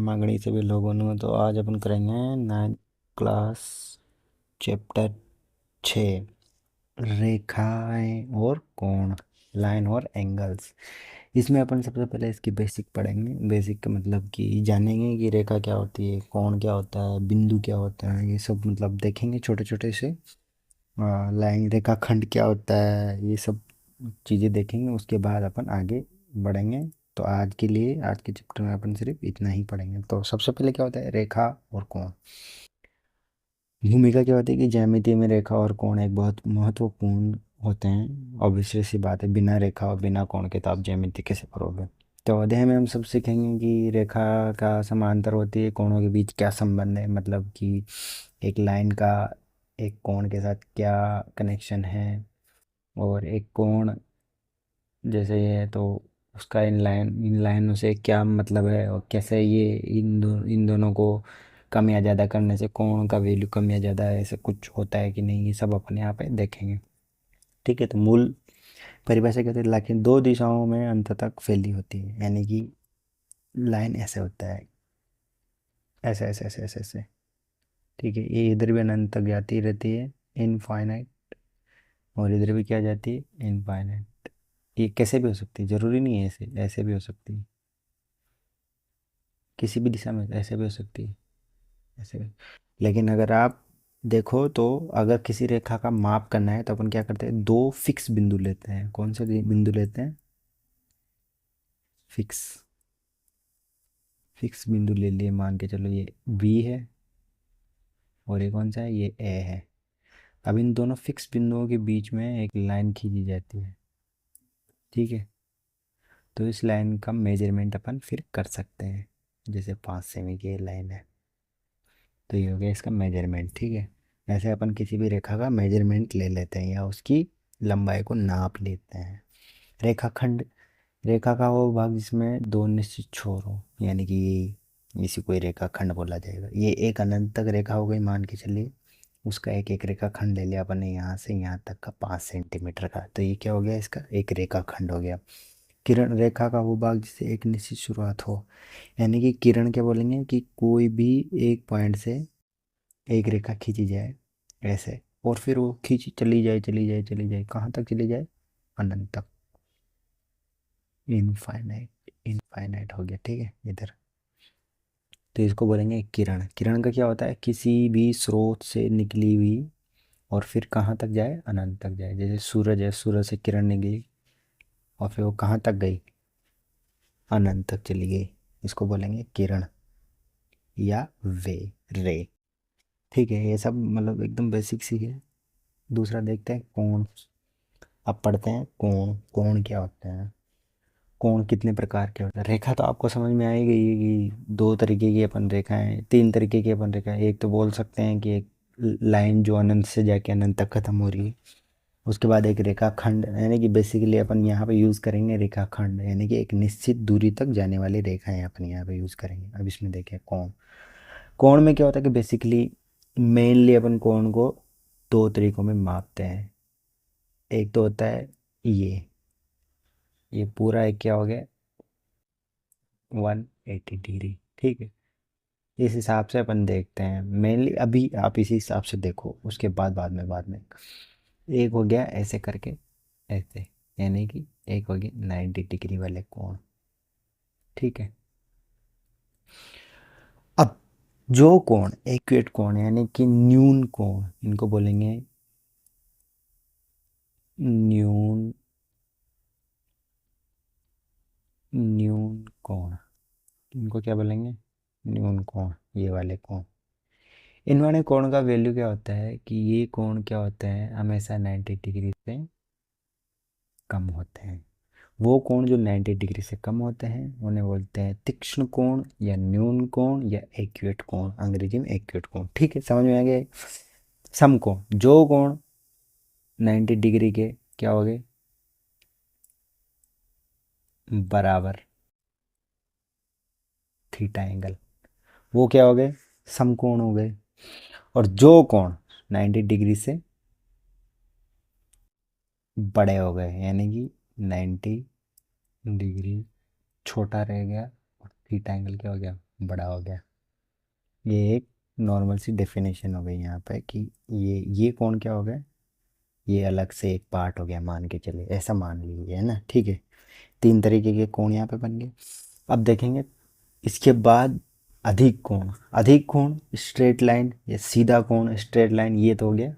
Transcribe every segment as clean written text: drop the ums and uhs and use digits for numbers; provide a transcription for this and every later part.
मांगनी सभी लोगों ने। तो आज अपन करेंगे 9th क्लास चैप्टर 6 रेखाएं और कोण, लाइन और एंगल्स। इसमें अपन सबसे पहले इसकी बेसिक पढ़ेंगे। बेसिक का मतलब कि जानेंगे कि रेखा क्या होती है, कोण क्या होता है, बिंदु क्या होता है, ये सब मतलब देखेंगे छोटे छोटे से। लाइन रेखाखंड क्या होता है, ये सब चीज़ें देखेंगे। उसके बाद अपन आगे बढ़ेंगे। तो आज के लिए आज के चैप्टर में अपन सिर्फ इतना ही पढ़ेंगे। तो सबसे पहले क्या होता है रेखा और कोण। भूमिका क्या होती है कि ज्यामिति में रेखा और कोण एक बहुत महत्वपूर्ण होते हैं। ऑब्वियसली सी बात है, बिना रेखा और बिना कोण के तो आप ज्यामिति कैसे करोगे। तो अध्याय में हम सब सीखेंगे कि रेखा का समांतर होती है, कोणों के बीच क्या संबंध है, मतलब कि एक लाइन का एक कोण के साथ क्या कनेक्शन है, और एक कोण जैसे ये है तो उसका इन लाइनों से क्या मतलब है, और कैसे ये इन दोनों को कम या ज़्यादा करने से कोण का वैल्यू कम या ज़्यादा है, ऐसे कुछ होता है कि नहीं, ये सब अपन यहाँ पे देखेंगे। ठीक है, तो मूल परिभाषा क्या होती है, लेकिन दो दिशाओं में अंत तक फैली होती है। यानी कि लाइन ऐसे होता है, ऐसे ऐसे ऐसे ऐसे ऐसे। ठीक है, ये इधर भी अनंत तक जाती रहती है, इनफाइनाइट, और इधर भी क्या जाती है, इनफाइनाइट। ये कैसे भी हो सकती है, ज़रूरी नहीं है ऐसे, ऐसे भी हो सकती है, किसी भी दिशा में ऐसे भी हो सकती है, ऐसे भी। लेकिन अगर आप देखो तो अगर किसी रेखा का माप करना है तो अपन क्या करते हैं, दो फिक्स बिंदु लेते हैं। कौन से बिंदु लेते हैं, फिक्स। फिक्स बिंदु ले लिए, मान के चलो ये बी है और ये कौन सा है, ये ए है। अब इन दोनों फिक्स बिंदुओं के बीच में एक लाइन खींची जाती है। ठीक है, तो इस लाइन का मेजरमेंट अपन फिर कर सकते हैं। जैसे 5 सेमी की लाइन है तो ये हो गया इसका मेजरमेंट। ठीक है, ऐसे अपन किसी भी रेखा का मेजरमेंट ले लेते हैं या उसकी लंबाई को नाप लेते हैं। रेखाखंड, रेखा का वो भाग जिसमें दो निश्चित छोर हो, यानी कि इसी को ही रेखाखंड बोला जाएगा। ये एक अनंत तक रेखा हो गई, मान के चलिए उसका एक एक रेखाखंड ले लिया अपन ने, यहाँ से यहाँ तक का 5 सेंटीमीटर का, तो ये क्या हो गया, इसका एक रेखाखंड हो गया। किरण रेखा का वो भाग जिससे एक निश्चित शुरुआत हो, यानी कि किरण क्या बोलेंगे कि कोई भी एक पॉइंट से एक रेखा खींची जाए ऐसे, और फिर वो खींची चली जाए चली जाए चली जाए, कहाँ तक चली जाए, अनंत तक, इनफाइनाइट। इनफाइनाइट हो गया। ठीक है, इधर तो इसको बोलेंगे किरण। किरण का क्या होता है, किसी भी स्रोत से निकली हुई और फिर कहाँ तक जाए, अनंत तक जाए। जैसे सूरज है, सूरज से किरण निकली और फिर वो कहाँ तक गई, अनंत तक चली गई, इसको बोलेंगे किरण या वे, रे। ठीक है, ये सब मतलब एकदम बेसिक सी है। दूसरा देखते हैं कोण। अब पढ़ते हैं कोण। कोण क्या होता है, कोण कितने प्रकार के होते हैं। रेखा तो आपको समझ में आई गई है कि दो तरीके की अपन रेखाएं, तीन तरीके की अपन रेखाएं। एक तो बोल सकते हैं कि एक लाइन जो अनंत से जाके अनंत तक खत्म हो रही है। उसके बाद एक रेखाखंड, यानी कि बेसिकली अपन यहाँ पे यूज़ करेंगे रेखाखंड, यानी कि एक निश्चित दूरी तक जाने वाली रेखाएं अपन यहाँ पे यूज़ करेंगे। अब इसमें देखें कोण। कोण में क्या होता है कि बेसिकली मेनली अपन कोण को दो तरीकों में मापते हैं। एक तो होता है ये पूरा एक क्या हो गया, 180 डिग्री। ठीक है, इस हिसाब से अपन देखते हैं मेनली। अभी आप इसी हिसाब से देखो, उसके बाद बाद में एक हो गया ऐसे करके, ऐसे, यानी कि एक हो गया 90 डिग्री वाले कोण। ठीक है, अब जो कोण एक्यूरेट कोण यानी कि न्यून कोण, इनको बोलेंगे न्यून, न्यून कोण। इनको क्या बोलेंगे, न्यून कोण, ये वाले कोण। इन वाले कोण का वैल्यू क्या होता है कि ये कोण क्या होते हैं, हमेशा 90 डिग्री से कम होते हैं। वो कोण जो 90 डिग्री से कम होते हैं उन्हें बोलते हैं तीक्ष्ण कोण या न्यून कोण या एक्यूरेट कोण, अंग्रेजी में एक्यूरेट कोण। ठीक है, समझ में आ गया। समकोण, जो कोण 90 डिग्री के क्या हो गए, बराबर थीटा एंगल, वो क्या हो गए, समकोण हो गए। और जो कोण 90 डिग्री से बड़े हो गए, यानी कि 90 डिग्री छोटा रह गया और थीटा एंगल क्या हो गया, बड़ा हो गया। ये एक नॉर्मल सी डेफिनेशन हो गई यहाँ पे कि ये कोण क्या हो गया, ये अलग से एक पार्ट हो गया, मान के चले, ऐसा मान लीजिए, है ना, ठीक है। तीन तरीके के कोण यहाँ पे बन गए। अब देखेंगे इसके बाद अधिक कोण। अधिक कोण स्ट्रेट लाइन या सीधा कोण स्ट्रेट लाइन, ये तो हो गया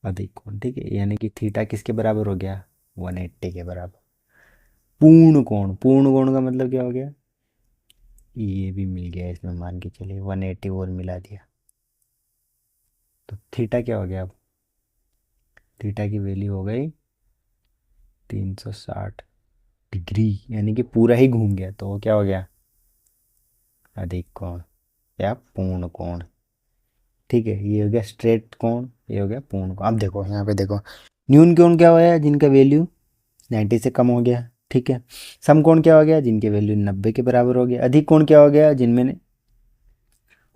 अधिक कोण, ठीक है। यानी कि थीटा किसके बराबर हो गया, 180 के बराबर। पूर्ण कोण, पूर्ण कोण का मतलब क्या हो गया, ये भी मिल गया इसमें, मान के चलिए 180 और मिला दिया, तो थीटा क्या हो गया अब, थीटा की वैल्यू हो गई 360 डिग्री, यानी कि पूरा ही घूम गया, तो वो क्या हो गया, अधिक कोण या पूर्ण कोण, ठीक है। ये हो गया स्ट्रेट कोण, ये हो गया पूर्ण कोण। अब देखो यहाँ पे देखो, न्यून कोण क्या हुआ है, जिनका वैल्यू 90 से कम हो गया, ठीक है। सम कोण क्या हो गया, जिनके वैल्यू 90 के बराबर हो गया। अधिक कोण क्या हो गया, जिनमें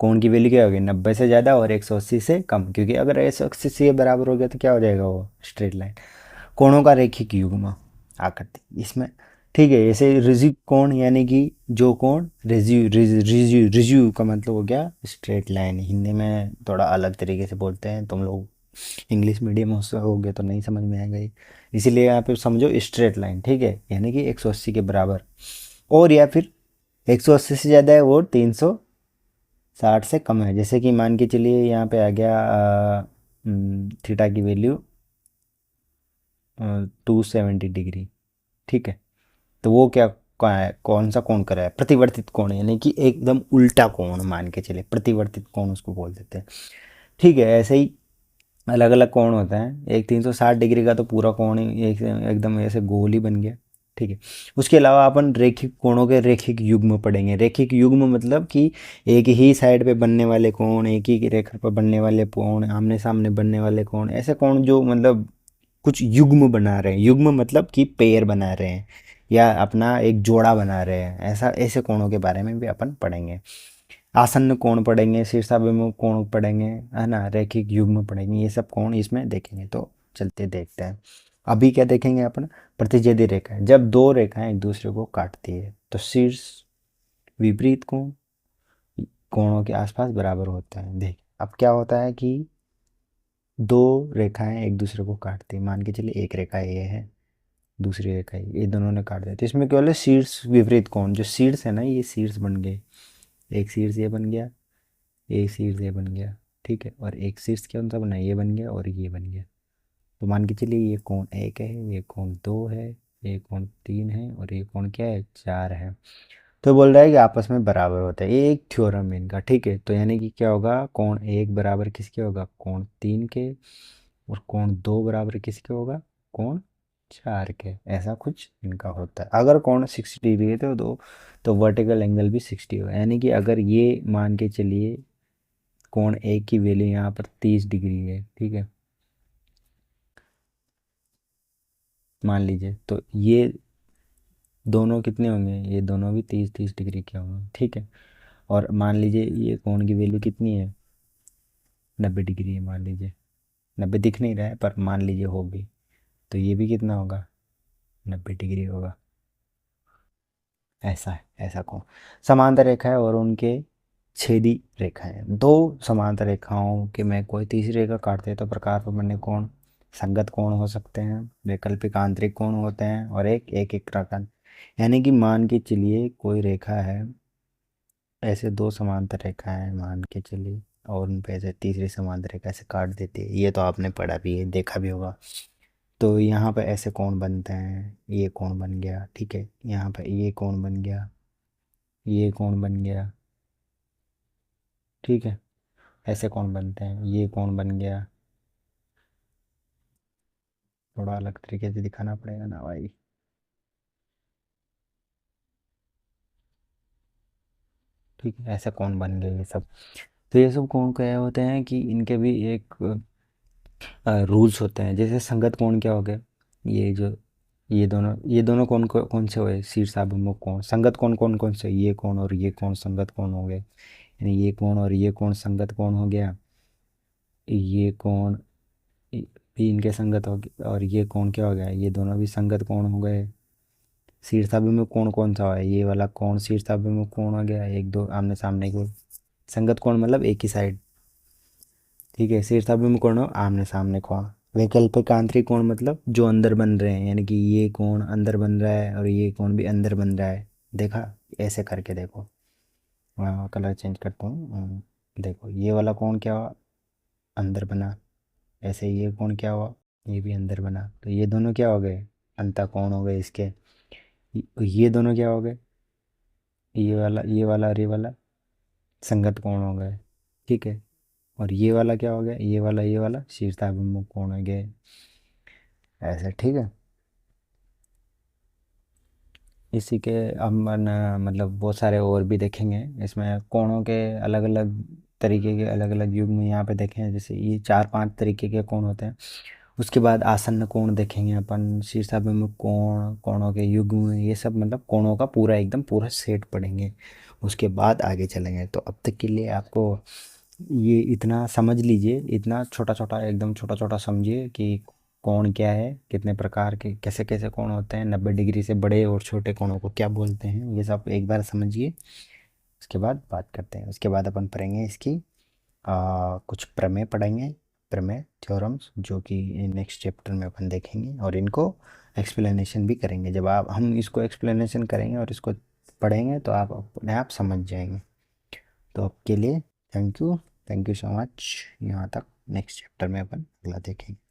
कोण की वैल्यू क्या होगी, 90 से ज़्यादा और 180 से कम, क्योंकि अगर 180 से बराबर हो गया तो क्या हो जाएगा, वो स्ट्रेट लाइन। कोणों का रैखिक युग्म आकृति इसमें, ठीक है। ऐसे रिजिव कोण यानी कि जो कोण रिजिव रिजिव रिजिव का मतलब हो गया स्ट्रेट लाइन, हिंदी में थोड़ा अलग तरीके से बोलते हैं, तुम लोग इंग्लिश मीडियम हो गए तो नहीं समझ में आएगा ये, इसीलिए यहाँ पे समझो स्ट्रेट लाइन, ठीक है, यानी कि 180 के बराबर, और या फिर 180 से ज़्यादा है वो 360 से कम है। जैसे कि मान के चलिए यहाँ पे आ गया थीटा की वैल्यू 270 डिग्री, ठीक है। तो वो क्या कौन सा कोण करा है, प्रतिवर्तित कोण, यानी कि एकदम उल्टा कोण, मान के चले प्रतिवर्तित कोण उसको बोल देते हैं, ठीक है। ऐसे ही अलग अलग कोण होता है, एक 360 डिग्री का तो पूरा कोण ही एक एकदम ऐसे गोल ही बन गया, ठीक है। उसके अलावा अपन रेखिक कोणों के रेखिक युग्म पढ़ेंगे। रेखिक युग्म मतलब कि एक ही साइड पे बनने वाले कोण, एक ही रेखा पर बनने वाले कोण, आमने सामने बनने वाले कोण, ऐसे कोण जो मतलब कुछ युग्म बना रहे हैं, युग्म मतलब कि पेयर बना रहे हैं या अपना एक जोड़ा बना रहे हैं, ऐसा ऐसे कोणों के बारे में भी अपन पढ़ेंगे। आसन्न कोण पढ़ेंगे, शीर्षाभिमुख कोण पढ़ेंगे, है ना, रैखिक युग्म पढ़ेंगे, ये सब कोण इसमें देखेंगे। तो चलते देखते हैं। अभी क्या देखेंगे अपन, प्रतिच्छेदी रेखा, जब दो रेखाएं एक दूसरे को काटती है तो शीर्ष विपरीत कोण कोणों के आसपास बराबर होता है। देख अब क्या होता है कि दो रेखाएं एक दूसरे को काटती है, मान के चलिए एक रेखा ये है, दूसरी रेखा ये दोनों ने काट दिया, तो इसमें केवल शीर्ष विपरीत कोण, जो शीर्ष है ना, ये शीर्ष बन गए, एक शीर्ष ये बन गया, एक शीर्ष ये बन गया, ठीक है, और एक शीर्ष कौन सा बना, ये बन गया और ये बन गया। तो मान के चलिए ये कोण एक है, ये कोण दो है, ये कोण तीन है, और ये कोण क्या है, चार है। तो बोल रहा है कि आपस में बराबर होता है, ये एक थ्योरम है इनका, ठीक है। तो यानी कि क्या होगा, कोण एक बराबर किसके होगा, कोण तीन के, और कोण दो बराबर किसके होगा, कोण चार के, ऐसा कुछ इनका होता है। अगर कोण 60 डिग्री है तो दो, तो वर्टिकल एंगल भी 60 होगा, यानी कि अगर ये मान के चलिए कोण एक की वैल्यू यहाँ पर 30 डिग्री है, ठीक है, मान लीजिए, तो ये दोनों कितने होंगे, ये दोनों भी 30-30 डिग्री के होंगे, ठीक है। और मान लीजिए ये कोण की वैल्यू कितनी है, 90 डिग्री है, मान लीजिए, 90 दिख नहीं रहा है पर मान लीजिए होगी, तो ये भी कितना होगा, 90 डिग्री होगा। ऐसा है, ऐसा कोण समांतर रेखा है और उनके छेदी रेखाएं हैं। दो समांतर रेखाओं के में कोई तीसरी रेखा काटते हैं तो प्रकार पर बने कोण संगत कोण हो सकते हैं, वैकल्पिक आंतरिक कोण होते हैं, और एक एक एक रकम, यानी कि मान के चलिए कोई रेखा है, ऐसे दो समांतर रेखाएं मान के चलिए, और उन पे ऐसे तीसरी समांतर रेखा ऐसे काट देती है, ये तो आपने पढ़ा भी है, देखा भी होगा। तो यहाँ पे ऐसे कोण बनते हैं, ये कोण बन गया, ठीक है, यहाँ पे ये कोण बन गया, ये कोण बन गया, ठीक है, ऐसे कोण बनते हैं, ये कोण बन गया, थोड़ा अलग तरीके से दिखाना पड़ेगा ना भाई, ठीक है, ऐसे कोण बन गए ये सब। तो ये सब कोण क्या होते हैं कि इनके भी एक रूल्स होते हैं। जैसे संगत कोण क्या हो गया, ये जो ये दोनों कौन कौन से हुए, शीर्षाभिमुख कोण, संगत कोण कौन कौन से, ये कोण और ये कोण संगत कोण हो गए, यानी ये कोण और ये कोण संगत कोण हो गया, ये कोण भी इनके संगत हो गए, और ये कोण क्या हो गया, ये दोनों भी संगत कोण हो गए, शीर्षाभिमुख कोण कौन सा है, ये वाला कोण शीर्षाभिमुख कोण हो गया, एक दो आमने सामने को। संगत कोण मतलब एक ही साइड, ठीक है। शीर्षाभिमुख कोण हो आमने सामने कोण। वैकल्पिक आंतरिक कोण मतलब जो अंदर बन रहे हैं, यानी कि ये कोण अंदर बन रहा है और ये कोण भी अंदर बन रहा है। देखा, ऐसे करके देखो। कलर चेंज करता हूँ। देखो ये वाला कोण क्या हुआ, अंदर बना। ऐसे ये कोण क्या हुआ, ये भी अंदर बना। तो ये दोनों क्या हो गए, अंतःकोण हो गए इसके। ये दोनों क्या हो गए, ये वाला और ये वाला संगत कोण हो गए, ठीक है। और ये वाला क्या हो गया, ये वाला शीर्षाभिमुख कोण हो गए, ऐसे, ठीक है। इसी के हम मतलब बहुत सारे और भी देखेंगे इसमें, कोणों के अलग अलग तरीके के अलग अलग युग में यहाँ पे देखें, जैसे ये 4-5 तरीके के कोण होते हैं। उसके बाद आसन्न कोण देखेंगे अपन, शीर्षाभिमुख कोण, कोणों के युग्म, ये सब मतलब कोणों का पूरा एकदम पूरा सेट पढ़ेंगे। उसके बाद आगे चलेंगे। तो अब तक के लिए आपको ये इतना समझ लीजिए, इतना छोटा छोटा एकदम छोटा छोटा समझिए कि कोण क्या है, कितने प्रकार के कैसे कैसे कोण होते हैं, 90 डिग्री से बड़े और छोटे कोणों को क्या बोलते हैं, ये सब एक बार समझिए। उसके बाद बात करते हैं। उसके बाद अपन पढ़ेंगे इसकी कुछ प्रमेय पढ़ेंगे, प्रमेय थ्योरम्स, जो कि नेक्स्ट चैप्टर में अपन देखेंगे और इनको एक्सप्लेनेशन भी करेंगे। जब आप हम इसको एक्सप्लेनेशन करेंगे और इसको पढ़ेंगे तो आप अपने आप समझ जाएंगे। तो आपके लिए thank you, thank you so much. यहाँ तक, नेक्स्ट चैप्टर में अपन अगला देखेंगे।